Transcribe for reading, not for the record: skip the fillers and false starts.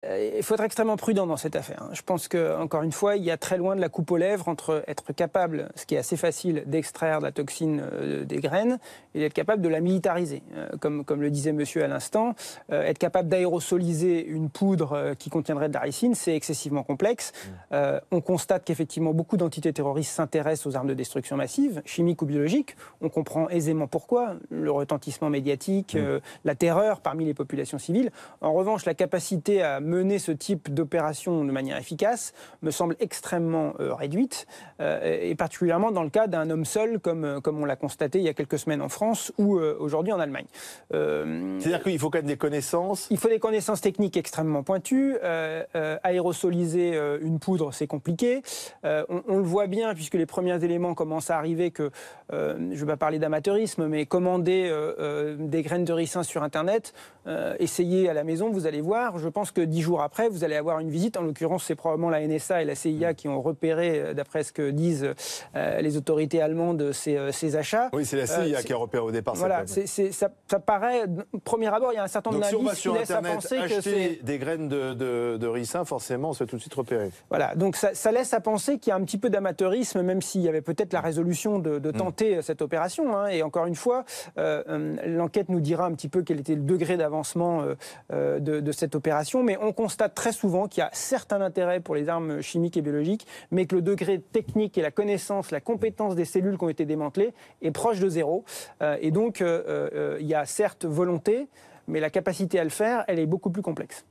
Il faut être extrêmement prudent dans cette affaire. Je pense qu'encore une fois, il y a très loin de la coupe aux lèvres entre être capable, ce qui est assez facile, d'extraire de la toxine des graines et d'être capable de la militariser. Comme le disait monsieur à l'instant, être capable d'aérosoliser une poudre qui contiendrait de la ricine, c'est excessivement complexe. On constate qu'effectivement, beaucoup d'entités terroristes s'intéressent aux armes de destruction massive, chimiques ou biologiques. On comprend aisément pourquoi, le retentissement médiatique, la terreur parmi les populations civiles. En revanche, la capacité à mener ce type d'opération de manière efficace me semble extrêmement réduite, et particulièrement dans le cas d'un homme seul, comme on l'a constaté il y a quelques semaines en France ou aujourd'hui en Allemagne. C'est-à-dire qu'il faut quand même des connaissances. Il faut des connaissannes techniques extrêmement pointues. Aérosoliser une poudre, c'est compliqué. On le voit bien, puisque les premiers éléments commencent à arriver, que, je ne vais pas parler d'amateurisme, mais commander des graines de ricin sur Internet, essayez à la maison, vous allez voir. Je pense que 10 jours après, vous allez avoir une visite. En l'occurrence, c'est probablement la NSA et la CIA qui ont repéré, d'après ce que disent les autorités allemandes, ces achats. Oui, c'est la CIA qui a repéré au départ. Voilà, ça paraît, premier abord, il y a un certain nombre d'indices qui laissent à penser que c'est des graines de ricin, forcément, on se fait tout de suite repérer. Voilà, donc ça laisse à penser qu'il y a un petit peu d'amateurisme, même s'il y avait peut-être la résolution de tenter cette opération. Et encore une fois, l'enquête nous dira un petit peu quel était le degré d'avancement de cette opération, mais on constate très souvent qu'il y a certain intérêt pour les armes chimiques et biologiques, mais que le degré technique et la connaissance, la compétence des cellules qui ont été démantelées est proche de zéro. Et donc, il y a certes volonté, mais la capacité à le faire, elle est beaucoup plus complexe.